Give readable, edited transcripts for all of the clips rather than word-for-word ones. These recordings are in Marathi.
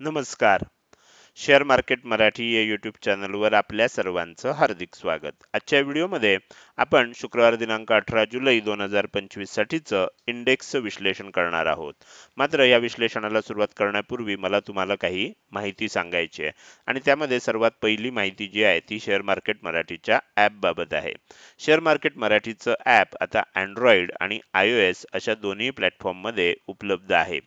नमस्कार. शेअर मार्केट मराठी या यूट्यूब चॅनलवर आपल्या सर्वांचं हार्दिक स्वागत. आजच्या व्हिडिओमध्ये आपण शुक्रवार दिनांक 18 जुलै 2025 साठीचं इंडेक्सचं विश्लेषण करणार आहोत. मात्र या विश्लेषणाला सुरुवात करण्यापूर्वी मला तुम्हाला काही माहिती सांगायची आहे आणि त्यामध्ये सर्वात पहिली माहिती जी आहे ती शेअर मार्केट मराठीच्या ॲप बाबत आहे. शेअर मार्केट मराठीचं ॲप आता अँड्रॉइड आणि iOS अशा दोन्ही प्लॅटफॉर्ममध्ये उपलब्ध आहे.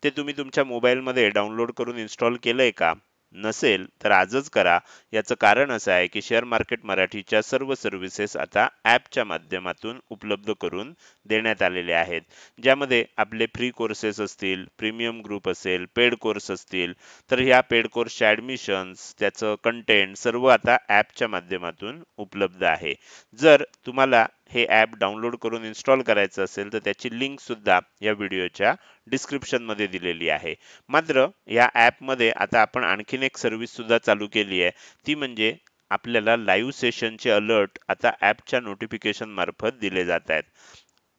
ते तुम्ही तुमच्या मोबाईलमध्ये डाउनलोड करून इन्स्टॉल केलंय का? नसेल तर आजच करा. याचं कारण असं आहे की शेअर मार्केट मराठीच्या सर्व सर्व्हिसेस आता ॲपच्या माध्यमातून उपलब्ध करून देण्यात आलेले आहेत. ज्यामध्ये आपले फ्री कोर्सेस असतील, प्रीमियम ग्रुप असेल, पेड कोर्स असतील, तर ह्या पेड कोर्सच्या ॲडमिशन्स, त्याचं कंटेंट सर्व आता ॲपच्या माध्यमातून उपलब्ध आहे. जर तुम्हाला हे ॲप डाउनलोड करून इन्स्टॉल करायचं असेल तर त्याची लिंक सुद्धा या व्हिडिओच्या डिस्क्रिप्शनमध्ये दिलेली आहे. मात्र या ॲपमध्ये आता आपण आणखीन एक सर्व्हिस सुद्धा चालू केली आहे. ती म्हणजे आपल्याला लाईव्ह सेशनचे अलर्ट आता ॲपच्या नोटिफिकेशन मार्फत दिले जात आहेत.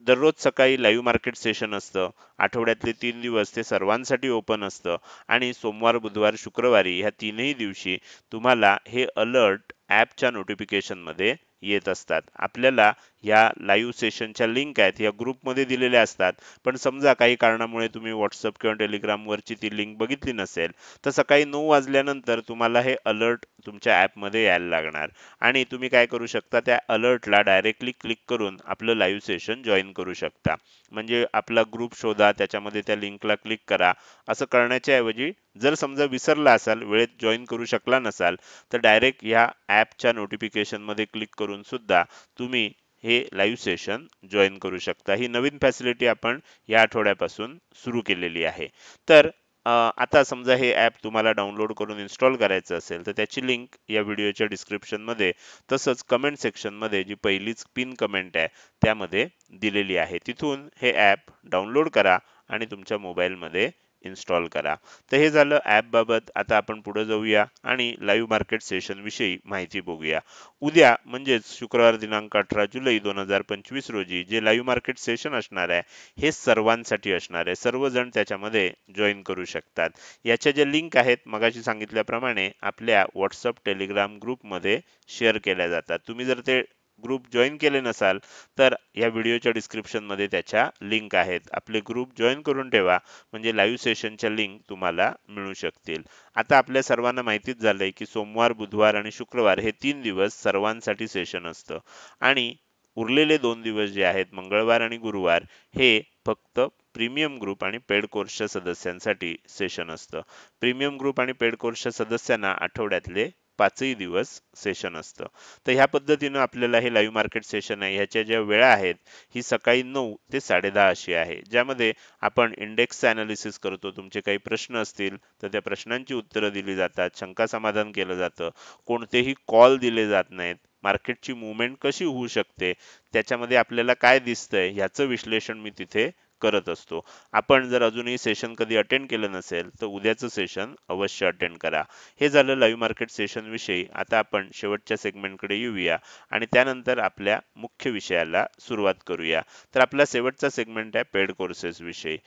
दररोज सकाळी लाईव्ह मार्केट सेशन असतं. आठवड्यातले 3 दिवस ते सर्वांसाठी ओपन असतं आणि सोमवार, बुधवार, शुक्रवारी ह्या तीनही दिवशी तुम्हाला हे अलर्ट ॲपच्या नोटिफिकेशनमध्ये येत असतात. आपल्याला ह्या लाईव्ह सेशनच्या लिंक आहेत ह्या ग्रुपमध्ये दिलेल्या असतात. पण समजा काही कारणामुळे तुम्ही WhatsApp किंवा Telegramवरची ती लिंक बघितली नसेल, तर सकाळी 9 वाजल्यानंतर तुम्हाला हे अलर्ट तुमच्या ॲपमध्ये यायला लागणार आणि तुम्ही काय करू शकता, त्या अलर्टला डायरेक्टली क्लिक करून आपलं लाईव्ह सेशन जॉइन करू शकता. म्हणजे आपला ग्रुप शोधा, त्याच्यामध्ये त्या लिंकला क्लिक करा. असं करण्याच्या ऐवजी जर समजा विसरला असाल, वेळेत जॉइन करू शकला नसाल, तर डायरेक्ट ह्या ॲपच्या नोटिफिकेशनमध्ये क्लिक करून सुद्धा तुम्ही हे लाईव्ह सेशन जॉइन करू शकता. ही नवीन फॅसिलिटी आपण या आठवड्यापासून सुरू केलेली आहे. तर आता समजा हे ॲप तुम्हाला डाउनलोड करून इन्स्टॉल करायचं असेल, तर त्याची लिंक या व्हिडिओच्या डिस्क्रिप्शनमध्ये तसंच कमेंट सेक्शनमध्ये जी पहिलीच पिन कमेंट आहे त्यामध्ये दिलेली आहे. तिथून हे ॲप डाउनलोड करा आणि तुमच्या मोबाईलमध्ये इन्स्टॉल करा. तर हे झालं ॲप बाबत. आता आपण पुढे जाऊया आणि लाईव्ह मार्केट सेशन विषयी माहिती बघूया. उद्या म्हणजेच शुक्रवार दिनांक 18 जुलै 2025 रोजी जे लाईव्ह मार्केट सेशन असणार आहे, हे सर्वांसाठी असणार आहे. सर्वजण त्याच्यामध्ये जॉईन करू शकतात. याच्या ज्या लिंक आहेत मगाशी सांगितल्याप्रमाणे आपल्या WhatsApp, Telegram ग्रुपमध्ये शेअर केल्या जातात. तुम्ही जर ते ग्रुप जॉईन केले नसाल, तर या व्हिडिओच्या डिस्क्रिप्शनमध्ये त्याच्या लिंक आहेत. आपले ग्रुप जॉईन करून ठेवा, म्हणजे लाईव्ह सेशनच्या लिंक तुम्हाला मिळू शकतील. आता आपल्या सर्वांना माहितीच झालंय की सोमवार, बुधवार आणि शुक्रवार हे 3 दिवस सर्वांसाठी सेशन असतं आणि उरलेले 2 दिवस जे आहेत मंगळवार आणि गुरुवार हे फक्त प्रीमियम ग्रुप आणि पेड कोर्सच्या सदस्यांसाठी सेशन असतं. प्रीमियम ग्रुप आणि पेड कोर्सच्या सदस्यांना आठवड्यातले 5ही दिवस सेशन असतं. तर ह्या पद्धतीनं आपल्याला हे लाईव्ह मार्केट सेशन आहे ह्याच्या ज्या वेळा आहेत ही सकाळी 9 ते 10:30 अशी आहे. ज्यामध्ये आपण इंडेक्सचं ॲनालिसिस करतो. तुमचे काही प्रश्न असतील तर त्या प्रश्नांची उत्तरं दिली जातात, शंका समाधान केलं जातं, कोणतेही कॉल दिले जात नाहीत, मार्केटची मुवमेंट कशी होऊ शकते, त्याच्यामध्ये आपल्याला काय दिसतंय ह्याचं विश्लेषण मी तिथे करत असतो. आपण जर अजूनही सेशन कधी अटेंड केलं नसेल तर उद्याचं सेशन अवश्य अटेंड करा. हे झालं लाईव्ह मार्केट सेशन विषयी. आता आपण शेवटच्या सेगमेंटकडे येऊया आणि त्यानंतर आपल्या मुख्य विषयाला सुरुवात करूया. तर आपला शेवटचा सेगमेंट आहे पेड कोर्सेस विषयी.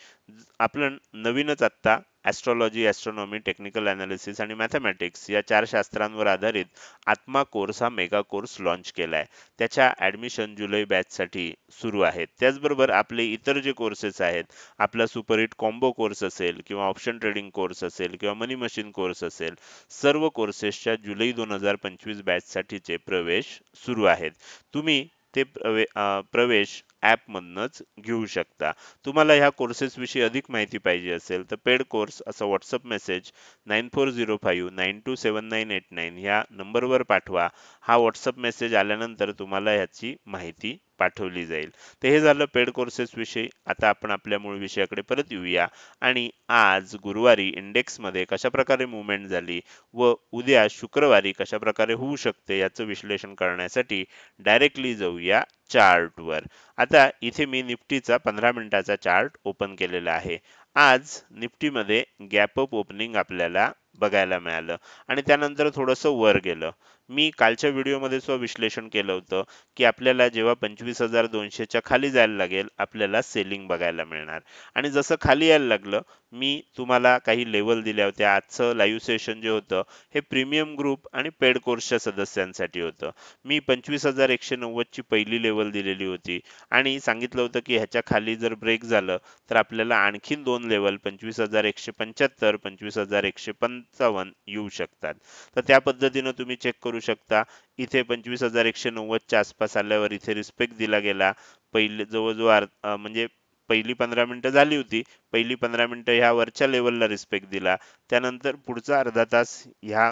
आपण नवीनच आत्ता ॲस्ट्रॉलॉजी, ॲस्ट्रॉनॉमी, टेक्निकल ॲनालिसिस आणि मॅथमॅटिक्स या 4 शास्त्रांवर आधारित आत्मा कोर्स हा मेगा कोर्स लॉन्च केला आहे. त्याच्या ॲडमिशन जुलै बॅचसाठी सुरू आहेत. त्याचबरोबर आपले इतर जे कोर्सेस आहेत, आपला सुपर हिट कॉम्बो कोर्स असेल किंवा ऑप्शन ट्रेडिंग कोर्स असेल किंवा मनी मशीन कोर्स असेल, सर्व कोर्सेसच्या जुलै 2025 बॅचसाठीचे प्रवेश सुरू आहेत. तुम्ही ते प्रवेश ॲपमधनंच घेऊ शकता. तुम्हाला ह्या कोर्सेस विषयी अधिक माहिती पाहिजे असेल तर पेड कोर्स असा व्हॉट्सअप मेसेज 9405927989 ह्या नंबरवर पाठवा. हा व्हॉट्सअप मेसेज आल्यानंतर तुम्हाला ह्याची माहिती पाठवली जाईल. तर हे झालं पेड कोर्सेस विषयी. आता आपण आपल्या मूळ विषयाकडे परत येऊया आणि आज गुरुवारी इंडेक्समध्ये कशाप्रकारे मुवमेंट झाली व उद्या शुक्रवारी कशाप्रकारे होऊ शकते याचं विश्लेषण करण्यासाठी डायरेक्टली जाऊया चार्टवर. आता इथे मी निफ्टीचा 15 मिनिटाचा चार्ट ओपन केलेला आहे. आज निफ्टीमध्ये गॅप अप ओपनिंग आपल्याला बघायला मिळालं आणि त्यानंतर थोडंसं वर गेलं. मी कालच्या व्हिडिओमध्ये सुद्धा विश्लेषण केलं होतं की आपल्याला जेव्हा 25,200च्या खाली जायला लागेल आपल्याला सेलिंग बघायला मिळणार आणि जसं खाली यायला लागलं मी तुम्हाला काही लेवल दिल्या होत्या. आजचं लाईव्ह सेशन जे होतं हे प्रीमियम ग्रुप आणि पेड कोर्सच्या सदस्यांसाठी होतं. मी 25,190 ची पहिली लेवल दिलेली होती आणि सांगितलं होतं की ह्याच्या खाली जर ब्रेक झालं तर आपल्याला आणखीन 2 लेवल 25,175 25,155 येऊ शकतात. तर त्या पद्धतीनं तुम्ही चेक करू शकता. इथे 25,190 च्या आसपास आल्यावर इथे रिस्पेक्ट दिला गेला. पहिले जवळजवळ म्हणजे पहिली 15 मिनिटं झाली होती. पहिली 15 मिनिटं ह्या वरच्या लेवलला रिस्पेक्ट दिला. त्यानंतर पुढचा अर्धा तास ह्या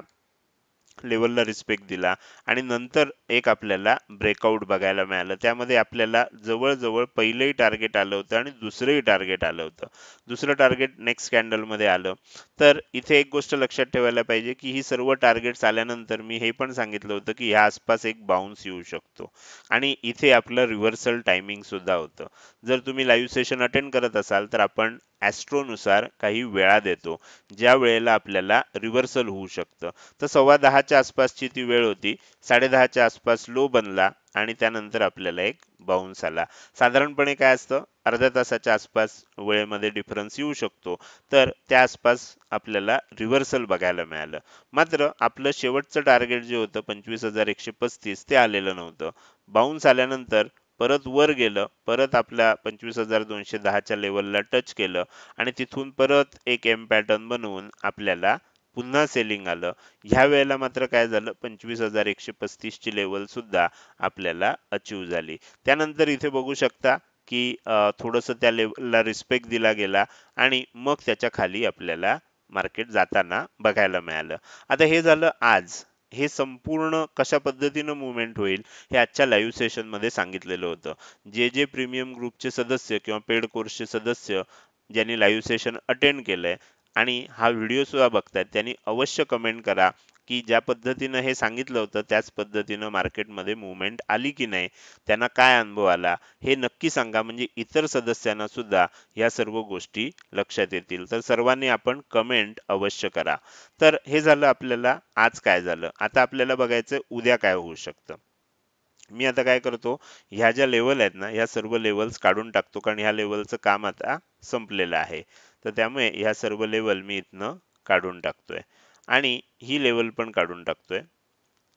लेवलला रिस्पेक्ट दिला आणि नंतर एक आपल्याला ब्रेकआउट बघायला मिळालं. त्यामध्ये आपल्याला जवळजवळ पहिलंही टार्गेट आलं होतं आणि दुसरंही टार्गेट आलं होतं. दुसरं टार्गेट नेक्स्ट कॅन्डलमध्ये आलं. तर इथे एक गोष्ट लक्षात ठेवायला पाहिजे की ही सर्व टार्गेट्स आल्यानंतर मी हे पण सांगितलं होतं की ह्या आसपास एक बाउन्स येऊ शकतो आणि इथे आपलं रिव्हर्सल टायमिंग सुद्धा होतं. जर तुम्ही लाईव्ह सेशन अटेंड करत असाल तर आपण ॲस्ट्रोनुसार काही वेळा देतो ज्या वेळेला आपल्याला रिव्हर्सल होऊ शकतं. तर 10:15च्या आसपासची ती वेळ होती. 10:30च्या आसपास लो बनला आणि त्यानंतर आपल्याला एक बाउन्स आला. साधारणपणे काय असतं अर्ध्या तासाच्या आसपास वेळेमध्ये डिफरन्स येऊ शकतो. तर त्या आसपास आपल्याला रिव्हर्सल बघायला मिळालं. मात्र आपलं शेवटचं टार्गेट जे होतं 25,135 ते आलेलं नव्हतं. बाउन्स आल्यानंतर परत वर गेलं, परत आपल्या 25,210च्या लेवलला टच केलं आणि तिथून परत एक एम पॅटर्न बनवून आपल्याला पुन्हा सेलिंग आलं. ह्या वेळेला मात्र काय झालं 25,135 ची लेवल सुद्धा आपल्याला अचीव झाली. त्यानंतर इथे बघू शकता की थोडंसं त्या लेवलला रिस्पेक्ट दिला गेला आणि मग त्याच्या खाली आपल्याला मार्केट जाताना बघायला मिळालं. आता हे झालं आज. हे संपूर्ण कशा पद्धतीनं मुवमेंट होईल हे आजच्या लाईव्ह सेशन मध्ये सांगितलेलं होतं. जे जे प्रीमियम ग्रुपचे सदस्य किंवा पेड कोर्सचे सदस्य ज्यांनी लाईव्ह सेशन अटेंड केलंय आणि हा व्हिडिओ सुद्धा बघतायत त्यांनी अवश्य कमेंट करा की ज्या पद्धतीनं हे सांगितलं होतं त्याच पद्धतीनं मार्केटमध्ये मुवमेंट आली की नाही, त्यांना काय अनुभव आला हे नक्की सांगा. म्हणजे इतर सदस्यांना सुद्धा या सर्व गोष्टी लक्षात येतील. तर सर्वांनी आपण कमेंट अवश्य करा. तर हे झालं आपल्याला आज काय झालं. आता आपल्याला बघायचं उद्या काय होऊ शकतं. मी आता काय करतो ह्या ज्या लेवल आहेत ना ह्या सर्व लेवल्स काढून टाकतो कारण ह्या लेवलचं काम आता संपलेलं आहे. तर त्यामुळे ह्या सर्व लेवल मी इथनं काढून टाकतोय आणि ही लेवल पण काढून टाकतोय.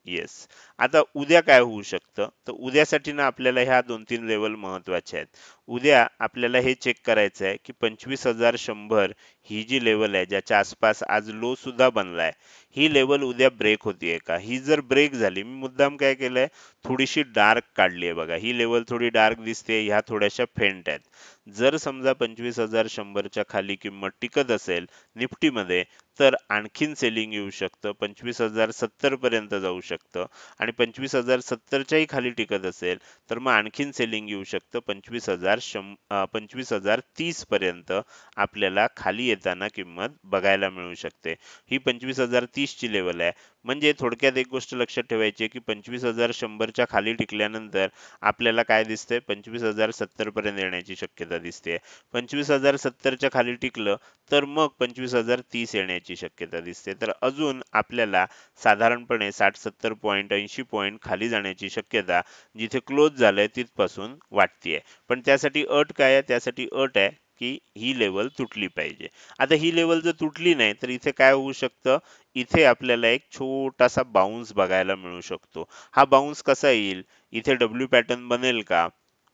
येस. आता उद्या काय होऊ शकतं तर उद्यासाठी ना आपल्याला ह्या 2-3 लेवल महत्वाच्या आहेत. उद्या आपल्याला हे चेक करायचं आहे की 25,100 ही जी लेवल आहे ज्याच्या आसपास आज लो सुद्धा बनलाय ही लेवल उद्या ब्रेक होतीये का. ही जर ब्रेक झाली मी मुद्दाम काय केलंय थोडीशी डार्क काढली आहे बघा. ही लेवल थोडी डार्क दिसते ह्या थोड्याशा फेंट आहेत. जर समजा 25,100च्या खाली किंमत टिकत असेल निफ्टीमध्ये तर आणखीन सेलिंग येऊ शकतं. 25,070 पर्यंत जाऊ शकतं आणि 25,070च्याही खाली टिकत असेल तर मग आणखीन सेलिंग येऊ शकतं. 25,030 पर्यंत आपल्याला खाली येताना किंमत बघायला मिळू शकते. ही 25,030 ची लेवल आहे. म्हणजे थोडक्यात एक गोष्ट लक्षात ठेवायची आहे की 25,100च्या खाली टिकल्यानंतर आपल्याला काय दिसतंय 25,070 पर्यंत येण्याची शक्यता दिसते. 25,070च्या खाली टिकलं तर मग 25,030 येण्याची शक्यता दिसते. तर अजून आपल्याला साधारणपणे 60-70 पॉईंट 80 पॉईंट खाली जाण्याची शक्यता जिथे क्लोज झालंय तिथपासून वाटतेय. पण त्यासाठी अट काय आहे त्यासाठी अट आहे की ही लेवल तुटली पाहिजे. आता ही लेवल जर तुटली नाही तर इथे काय होऊ शकतं इथे आपल्याला एक छोटासा बाउन्स बघायला मिळू शकतो. हा बाउन्स कसा येईल इथे डब्ल्यू पॅटर्न बनेल का.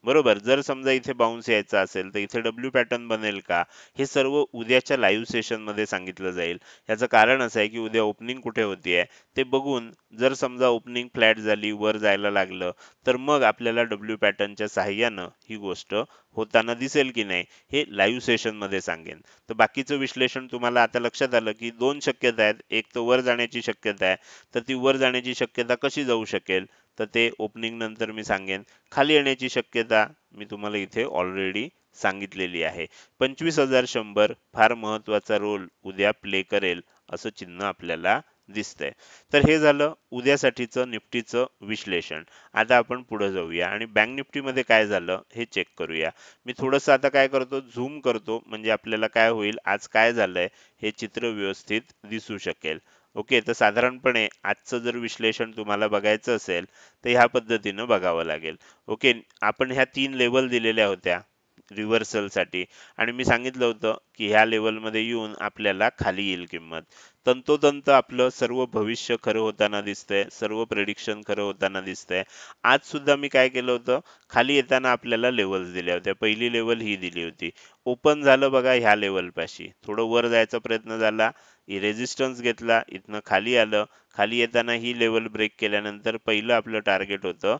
बरोबर. जर समजा इथे बाउन्स यायचा असेल तर इथे डब्ल्यू पॅटर्न बनेल का हे सर्व उद्याच्या लाईव्ह सेशन मध्ये सांगितलं जाईल. याचं कारण असं आहे की उद्या ओपनिंग कुठे होतीये ते बघून जर समजा ओपनिंग फ्लॅट झाली वर जायला लागलं तर मग आपल्याला डब्ल्यू पॅटर्नच्या साहाय्यानं ही गोष्ट होताना दिसेल की नाही हे लाईव्ह सेशन मध्ये सांगेन. तर बाकीचं विश्लेषण तुम्हाला आता लक्षात आलं की दोन शक्यता आहेत. एक तर वर जाण्याची शक्यता आहे. तर ती वर जाण्याची शक्यता कशी जाऊ शकेल तर ते ओपनिंग नंतर मी सांगेन. खाली येण्याची शक्यता मी तुम्हाला इथे ऑलरेडी सांगितलेली आहे. 25,100 फार महत्वाचा रोल उद्या प्ले करेल असं चिन्ह आपल्याला दिसतंय. तर हे झालं उद्यासाठीचं निफ्टीचं विश्लेषण. आता आपण पुढे जाऊया आणि बँक निफ्टीमध्ये काय झालं हे चेक करूया. मी थोडंसं आता काय करतो, झूम करतो, म्हणजे आपल्याला काय होईल, आज काय झालंय हे चित्र व्यवस्थित दिसू शकेल. ओके, तर साधारणपणे आजचं जर विश्लेषण तुम्हाला बघायचं असेल तर ह्या पद्धतीनं बघावं लागेल. ओके, आपण ह्या 3 लेवल दिलेल्या होत्या रिव्हर्सलसाठी आणि मी सांगितलं होतं की ह्या लेवलमध्ये येऊन आपल्याला खाली येईल किंमत. तंतोतंत आपलं सर्व भविष्य खरं होताना दिसतंय, सर्व प्रेडिक्शन खरं होताना दिसतंय. आज सुद्धा मी काय केलं होतं, खाली येताना आपल्याला लेवल्स दिल्या होत्या. पहिली लेवल ही दिली होती. ओपन झालं बघा ह्या लेवल पाशी. थोडं वर जायचा प्रयत्न झाला, रेजिस्टन्स घेतला, इथनं खाली आलं. खाली येताना ही लेवल ब्रेक केल्यानंतर पहिलं आपलं टार्गेट होतं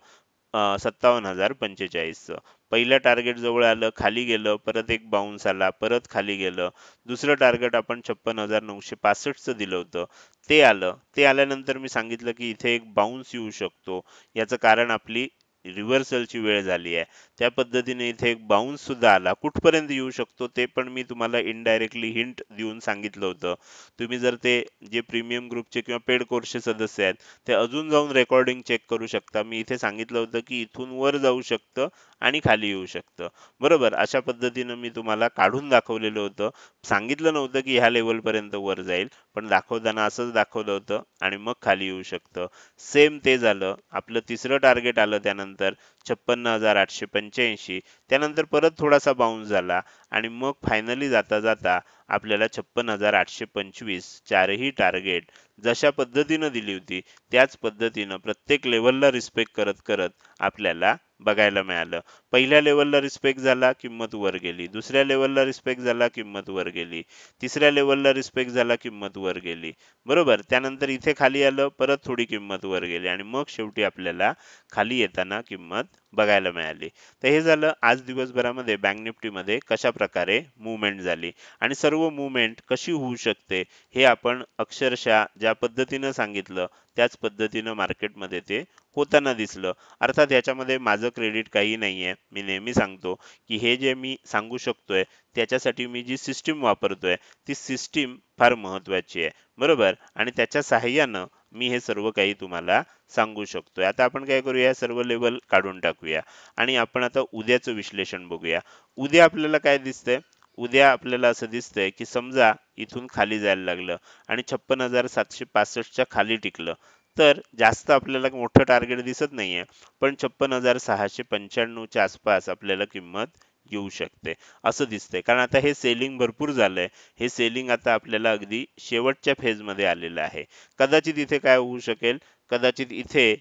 57,045चं. पहिलं टार्गेट जवळ आलं, खाली गेलं, परत एक बाउन्स आला, परत खाली गेलं. दुसरं टार्गेट आपण 56,965चं दिलं होतं, ते आलं. ते आल्यानंतर मी सांगितलं की इथे एक बाउन्स येऊ शकतो. याचं कारण आपली रिव्हर्सलची वेळ झाली आहे. त्या पद्धतीने इथे एक बाउन्स सुद्धा आला. कुठपर्यंत येऊ शकतो ते पण मी तुम्हाला इनडायरेक्टली हिंट देऊन सांगितलं होतं. तुम्ही जर ते जे प्रीमियम ग्रुपचे किंवा पेड कोर्सचे सदस्य आहेत ते अजून जाऊन रेकॉर्डिंग चेक करू शकता. मी इथे सांगितलं होतं की इथून वर जाऊ शकतं आणि खाली येऊ शकतं. बरोबर, अशा पद्धतीनं मी तुम्हाला काढून दाखवलेलं होतं. सांगितलं नव्हतं की ह्या लेवलपर्यंत वर जाईल, पण दाखवताना असंच दाखवलं होतं आणि मग खाली येऊ शकतं. सेम ते झालं. आपलं तिसरं टार्गेट आलं त्यानंतर 56,885. त्यानंतर परत थोडासा बाउन्स झाला आणि मग फायनली जाता जाता आपल्याला 56,825 चारही टार्गेट जशा पद्धतीनं दिली होती त्याच पद्धतीनं प्रत्येक लेवलला रिस्पेक्ट करत करत आपल्याला बघायला मिळालं. पहिल्या लेवलला रिस्पेक्ट झाला, किंमत वर गेली. दुसऱ्या लेवलला रिस्पेक्ट झाला, किंमत वर गेली. तिसऱ्या लेवलला रिस्पेक्ट झाला, किंमत वर गेली. बरोबर, त्यानंतर इथे खाली आलं, परत थोडी किंमत वर गेली आणि मग शेवटी आपल्याला खाली येताना किंमत बघायला मिळाली. तर हे झालं आज दिवसभरामध्ये बँक निफ्टीमध्ये कशा प्रकारे मूव्हमेंट झाली आणि सर्व मूव्हमेंट कशी होऊ शकते हे आपण अक्षरशः ज्या पद्धतीनं सांगितलं त्याच पद्धतीनं मार्केटमध्ये ते होताना दिसलं. अर्थात ह्याच्यामध्ये माझं क्रेडिट काही नाहीये. मी नेहमी सांगतो की हे जे मी सांगू शकतोय त्याच्यासाठी मी जी सिस्टीम वापरतोय ती सिस्टीम फार महत्वाची आहे. बरोबर, आणि त्याच्या सहाय्यानं मी हे सर्व काही तुम्हाला सांगू शकतोय. आता आपण काय करूया, सर्व लेवल काढून टाकूया आणि आपण आता उद्याचं विश्लेषण बघूया. उद्या आपल्याला काय दिसतंय, उद्या आपल्याला असं दिसतंय की समजा इथून खाली जायला लागलं आणि 56,765च्या खाली टिकलं तर जास्त आपल्याला मोठं टार्गेट दिसत नाहीये, पण 56,695च्या आसपास आपल्याला किंमत येऊ शकते असं दिसतंय. कारण आता हे सेलिंग भरपूर झालंय. हे सेलिंग आता आपल्याला अगदी शेवटच्या फेजमध्ये आलेलं आहे. कदाचित इथे काय होऊ शकेल, कदाचित इथे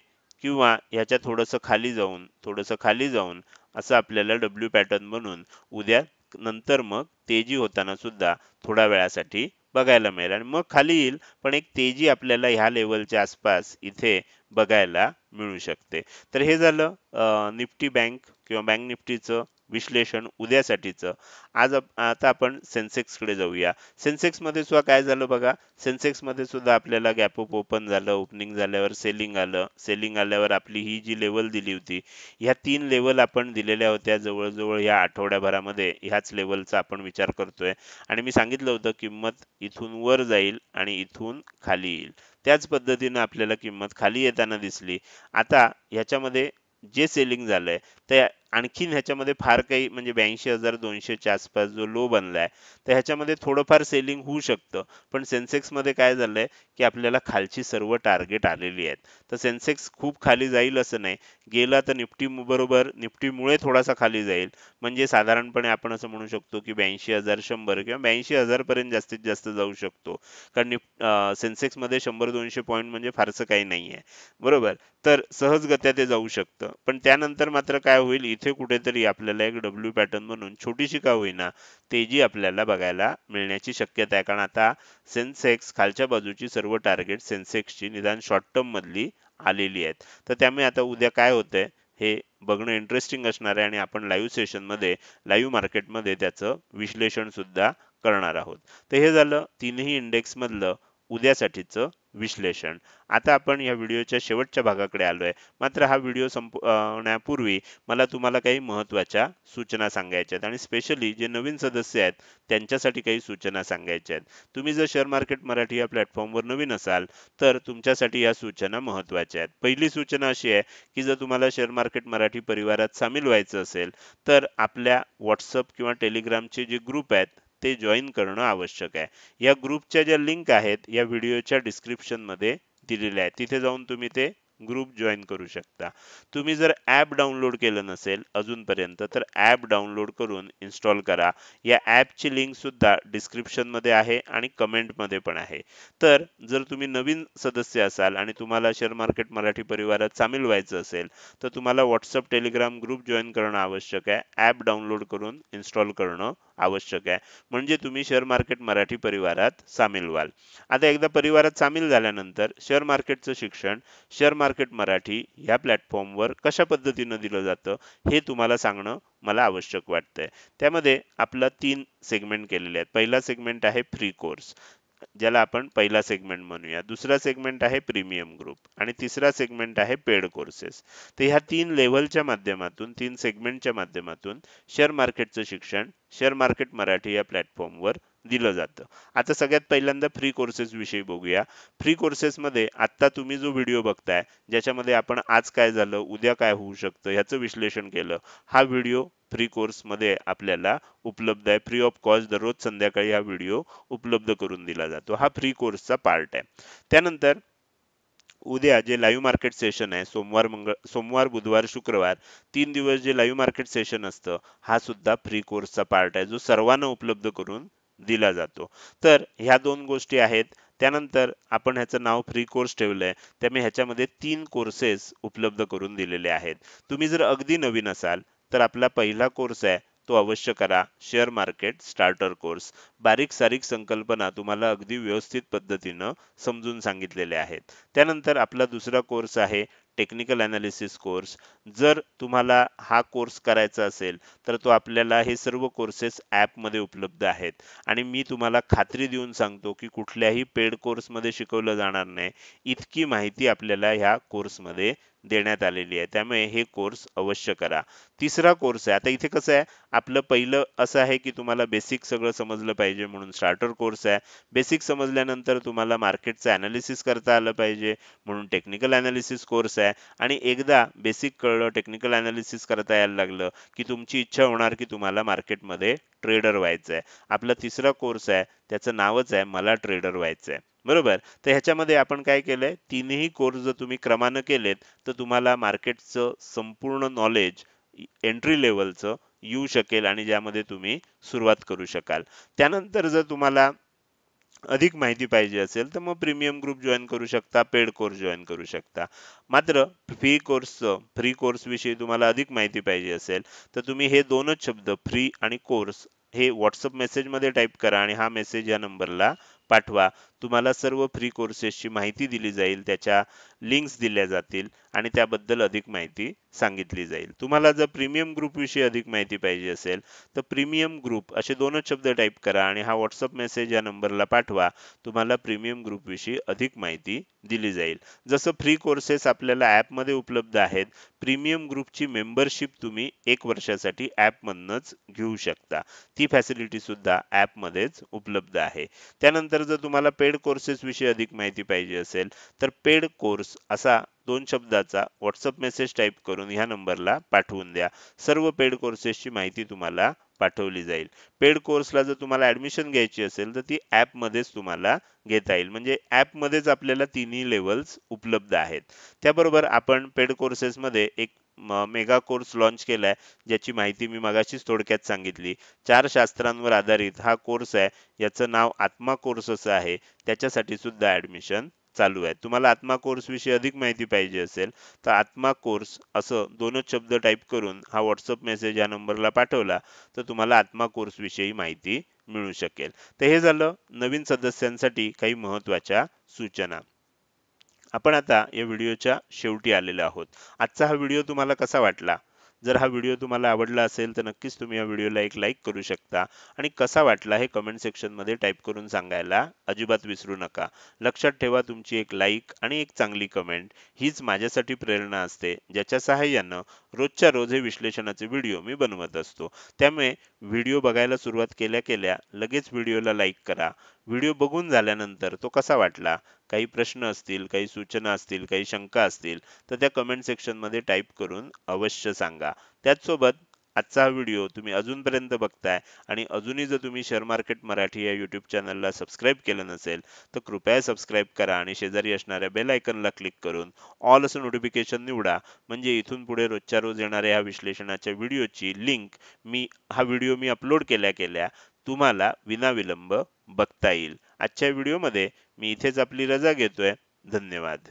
किंवा ह्याच्या थोडंसं खाली जाऊन असं आपल्याला डब्ल्यू पॅटर्न बनून उद्या नंतर मग तेजी होताना सुद्धा थोड्या वेळासाठी बघायला मिळेल आणि मग खाली येईल, पण एक तेजी आपल्याला ह्या लेवलच्या आसपास इथे बघायला मिळू शकते. तर हे झालं निफ्टी बँक किंवा बँक निफ्टीचं विश्लेषण उद्यासाठीचं. आता आपण सेन्सेक्स कडे जाऊया. सेन्सेक्स मध्ये सुद्धा काय झालं बघा, सेन्सेक्स मध्ये सुद्धा आपल्याला गॅप अप ओपन झालं, ओपनिंग झाल्यावर सेलिंग आलं, सेलिंग आल्यावर आपली ही जी लेवल दिली होती ह्या 3 लेवल आपण दिलेल्या होत्या जवळजवळ या आठवड्याभरामध्ये ह्याच लेवलचा आपण विचार करतोय आणि मी सांगितलं होतं किंमत इथून वर जाईल आणि इथून खाली येईल. त्याच पद्धतीनं आपल्याला किंमत खाली येताना दिसली. आता ह्याच्यामध्ये जे सेलिंग झालंय ते आणखीन ह्याच्यामध्ये फार काही म्हणजे 82,200च्या आसपास जो लो बनलाय तर ह्याच्यामध्ये थोडंफार सेलिंग होऊ शकतं. पण सेन्सेक्स मध्ये काय झालंय की आपल्याला खालची सर्व टार्गेट आलेली आहेत. तर सेन्सेक्स खूप खाली जाईल असं नाही. गेला तर निफ्टी बरोबर निफ्टीमुळे थोडासा खाली जाईल. म्हणजे साधारणपणे आपण असं म्हणू शकतो की 82,100 किंवा 82,000 पर्यंत जास्तीत जास्त जाऊ शकतो. कारण सेन्सेक्स मध्ये 100-200 पॉईंट म्हणजे फारसं काही नाहीये. बरोबर, तर सहजगत्या ते जाऊ शकतं. पण त्यानंतर मात्र काय होईल, इथे कुठेतरी आपल्याला एक डब्ल्यू पॅटर्न म्हणून छोटीशी का होईना तेजी आपल्याला बघायला मिळण्याची शक्यता आहे. कारण आता सेन्सेक्स खालच्या बाजूची सर्व टार्गेट सेन्सेक्सची निदान शॉर्ट टर्म मधली आलेली आहेत. तर त्यामुळे आता उद्या काय होतंय हे बघणं इंटरेस्टिंग असणार आहे आणि आपण लाईव्ह सेशनमध्ये लाईव्ह मार्केटमध्ये त्याचं विश्लेषण सुद्धा करणार आहोत. तर हे झालं तीनही इंडेक्स मधलं उद्यासाठीचं विश्लेषण. आता आपण या व्हिडिओच्या शेवटच्या भागाकडे आलोय. मात्र हा व्हिडिओ संपवण्यापूर्वी मला तुम्हाला काही महत्त्वाच्या सूचना सांगायच्या आहेत आणि स्पेशली जे नवीन सदस्य आहेत त्यांच्यासाठी काही सूचना सांगायच्या आहेत. तुम्ही जर शेअर मार्केट मराठी या प्लॅटफॉर्मवर नवीन असाल तर तुमच्यासाठी या सूचना महत्त्वाच्या आहेत. पहिली सूचना अशी आहे की जर तुम्हाला शेअर मार्केट मराठी परिवारात सामील व्हायचं असेल तर आपल्या व्हॉट्सअप किंवा टेलिग्रामचे जे ग्रुप आहेत ते जॉईन करणं आवश्यक आहे. या ग्रुपच्या ज्या लिंक आहेत या व्हिडिओच्या डिस्क्रिप्शन मध्ये दिलेल्या आहेत. तिथे जाऊन तुम्ही ते ग्रुप जॉईन करू शकता. तुम्ही जर ॲप डाउनलोड केलं नसेल अजूनपर्यंत तर ॲप डाउनलोड करून इन्स्टॉल करा. या ॲपची लिंक सुद्धा डिस्क्रिप्शन मध्ये आहे आणि कमेंट मध्ये पण आहे. तर जर तुम्ही नवीन सदस्य असाल आणि तुम्हाला शेअर मार्केट मराठी परिवारात सामील व्हायचं असेल तर तुम्हाला व्हॉट्सअप टेलिग्राम ग्रुप जॉईन करणं आवश्यक आहे. ॲप डाउनलोड करून इन्स्टॉल करणं आवश्यक आहे. म्हणजे तुम्ही शेअर मार्केट मराठी परिवारात सामील व्हाल. आता एकदा परिवारात सामील झाल्यानंतर शेअर मार्केटचं शिक्षण शेअर मार्केट मराठी या प्लॅटफॉर्मवर कशा पद्धतीनं दिलं जातं हे तुम्हाला सांगणं मला आवश्यक वाटतंय. त्यामध्ये आपला 3 सेगमेंट केलेले आहेत. पहिला सेगमेंट आहे फ्री कोर्स, ज्याला आपण पहिला सेगमेंट म्हणूया. दुसरा सेगमेंट आहे प्रीमियम ग्रुप आणि तिसरा सेगमेंट आहे पेड कोर्सेस. तर ह्या 3 लेव्हलच्या माध्यमातून 3 सेगमेंटच्या माध्यमातून शेअर मार्केटचं शिक्षण शेअर मार्केट मराठी या प्लॅटफॉर्मवर दिलं जातं. आता सगळ्यात पहिल्यांदा फ्री कोर्सेस विषयी बघूया. फ्री कोर्सेस मध्ये आता तुम्ही जो व्हिडिओ बघताय ज्याच्यामध्ये आपण आज काय झालं उद्या काय होऊ शकतं ह्याचं विश्लेषण केलं, हा व्हिडिओ फ्री कोर्स मध्ये आपल्याला उपलब्ध आहे. फ्री ऑफ कॉस्ट दररोज संध्याकाळी हा व्हिडिओ उपलब्ध करून दिला जातो. हा फ्री कोर्सचा पार्ट आहे. त्यानंतर उद्या जे लाईव्ह मार्केट सेशन आहे सोमवार बुधवार शुक्रवार 3 दिवस जे लाईव्ह मार्केट सेशन असतं हा सुद्धा फ्री कोर्सचा पार्ट आहे जो सर्वांना उपलब्ध करून दिला जातो. तर ह्या 2 गोष्टी आहेत. त्यानंतर आपण ह्याचं नाव फ्री कोर्स ठेवलंय त्यामुळे ह्याच्यामध्ये 3 कोर्सेस उपलब्ध करून दिलेले आहेत. तुम्ही जर अगदी नवीन असाल तर आपला पहिला कोर्स आहे तो अवश्य करा, शेअर मार्केट स्टार्टर कोर्स. बारीक सारीक संकल्पना तुम्हाला अगदी व्यवस्थित पद्धतीनं समजून सांगितलेल्या आहेत. त्यानंतर आपला दुसरा कोर्स आहे टेक्निकल अनालिसिस कोर्स. जर तुम्हाला हा कोर्स करायचा असेल तर तो आपल्याला हे सर्व कोर्सेस ॲपमध्ये उपलब्ध आहेत आणि मी तुम्हाला खात्री देऊन सांगतो की कुठल्याही पेड कोर्समध्ये शिकवलं जाणार नाही इतकी माहिती आपल्याला ह्या कोर्समध्ये देण्यात आलेली आहे. त्यामुळे हे कोर्स अवश्य करा. तिसरा कोर्स आहे, आता इथे कसं आहे आपलं पहिलं असं आहे की तुम्हाला बेसिक सगळं समजलं पाहिजे म्हणून स्टार्टर कोर्स आहे. बेसिक समजल्यानंतर तुम्हाला मार्केटचं अनालिसिस करता आलं पाहिजे म्हणून टेक्निकल अनालिसिस कोर्स आहे. आणि एकदा बेसिक कळलं टेक्निकल अनालिसिस करता यायला लागलं की तुमची इच्छा होणार की तुम्हाला मार्केटमध्ये ट्रेडर व्हायचं आहे. आपला तिसरा कोर्स आहे त्याचं नावच आहे मला ट्रेडर व्हायचं आहे. बरोबर. तर ह्याच्यामध्ये आपण काय केलंय तीनही कोर्स जर तुम्ही क्रमानं केलेत तर तुम्हाला मार्केटचं संपूर्ण नॉलेज एंट्री लेवलचं येऊ शकेल आणि ज्यामध्ये तुम्ही सुरुवात करू शकाल. त्यानंतर जर तुम्हाला अधिक माहिती पाहिजे असेल तर मग प्रीमियम ग्रुप जॉईन करू शकता, पेड कोर्स जॉईन करू शकता. मात्र फ्री कोर्स विषयी तुम्हाला अधिक माहिती पाहिजे असेल तर तुम्ही हे 2च शब्द फ्री आणि कोर्स हे व्हॉट्सअप मेसेजमध्ये टाईप करा आणि हा मेसेज या नंबरला पाठवा. तुम्हाला सर्व फ्री कोर्सेसची माहिती दिली जाईल, त्याच्या लिंक्स दिल्या जातील आणि त्याबद्दल अधिक माहिती सांगितली जाईल. तुम्हाला जर प्रीमियम ग्रुप विषयी अधिक माहिती पाहिजे असेल तर प्रीमियम ग्रुप असे 2च शब्द टाईप करा आणि हा व्हॉट्सअप मेसेज या नंबरला पाठवा. तुम्हाला प्रीमियम ग्रुप विषयी अधिक माहिती दिली जाईल. जसं फ्री कोर्सेस आपल्याला ॲपमध्ये उपलब्ध आहेत, प्रीमियम ग्रुपची मेंबरशिप तुम्ही 1 वर्षासाठी ॲपमधनंच घेऊ शकता. ती फॅसिलिटी सुद्धा ॲपमध्येच उपलब्ध आहे. त्यानंतर जर तुम्हाला पेड कोर्सेस विषयी अधिक माहिती पाहिजे असेल तर पेड कोर्स असा 2 शब्दाचा व्हॉट्सअप मेसेज टाईप करून ह्या नंबरला पाठवून द्या. सर्व पेड कोर्सेसची माहिती तुम्हाला पाठवली जाईल. पेड कोर्सला जर तुम्हाला ऍडमिशन घ्यायची असेल तर ती ॲपमध्येच तुम्हाला घेता येईल. म्हणजे ॲपमध्येच आपल्याला तिन्ही लेवल्स उपलब्ध आहेत. त्याबरोबर आपण पेड कोर्सेसमध्ये एक मेगा कोर्स लॉन्च केलाय ज्याची माहिती मी मगाशीच थोडक्यात सांगितली. 4 शास्त्रांवर आधारित हा कोर्स आहे. याचं नाव आत्मा कोर्स असं आहे. त्याच्यासाठी सुद्धा ऍडमिशन चालू आहे. तुम्हाला आत्मा कोर्स विषयी अधिक माहिती पाहिजे असेल तर आत्मा कोर्स असं 2च शब्द टाईप करून हा व्हॉट्सअप मेसेज या नंबरला पाठवला तर तुम्हाला आत्मा कोर्स विषयी माहिती मिळू शकेल. तर हे झालं नवीन सदस्यांसाठी काही महत्त्वाच्या सूचना. आपण आता या व्हिडिओच्या शेवटी आलेलो आहोत. आजचा हा व्हिडिओ तुम्हाला कसा वाटला जर हा व्हिडिओ तुम्हाला आवडला असेल तर नक्कीच तुम्ही या व्हिडिओला एक लाईक करू शकता आणि कसा वाटला हे कमेंट सेक्शनमध्ये टाईप करून सांगायला अजिबात विसरू नका. लक्षात ठेवा, तुमची एक लाईक आणि एक चांगली कमेंट हीच माझ्यासाठी प्रेरणा असते, ज्याच्या सहाय्यानं रोजच्या रोज हे विश्लेषणाचे व्हिडिओ मी बनवत असतो. त्यामुळे व्हिडिओ बघायला सुरुवात केल्या केल्या लगेच व्हिडिओला लाईक करा. व्हिडिओ बघून झाल्यानंतर तो कसा वाटला, काही प्रश्न असतील, काही सूचना असतील, काही शंका असतील तर त्या कमेंट सेक्शनमध्ये टाईप करून अवश्य सांगा. त्याचसोबत आजचा हा व्हिडिओ तुम्ही अजूनपर्यंत बघताय आणि अजूनही जर तुम्ही शेअर मार्केट मराठी या यूट्यूब चॅनलला सबस्क्राईब केलं नसेल तर कृपया सबस्क्राईब करा आणि शेजारी असणाऱ्या बेल आयकॉनला क्लिक करून ऑल असं नोटिफिकेशन निवडा. म्हणजे इथून पुढे रोजच्या रोज येणाऱ्या ह्या विश्लेषणाच्या व्हिडिओची लिंक हा व्हिडिओ मी अपलोड केल्या केल्या तुम्हाला विनाविलंब बघता येईल. आजच्या व्हिडिओमध्ये मी इथेच आपली रजा घेतोय. धन्यवाद.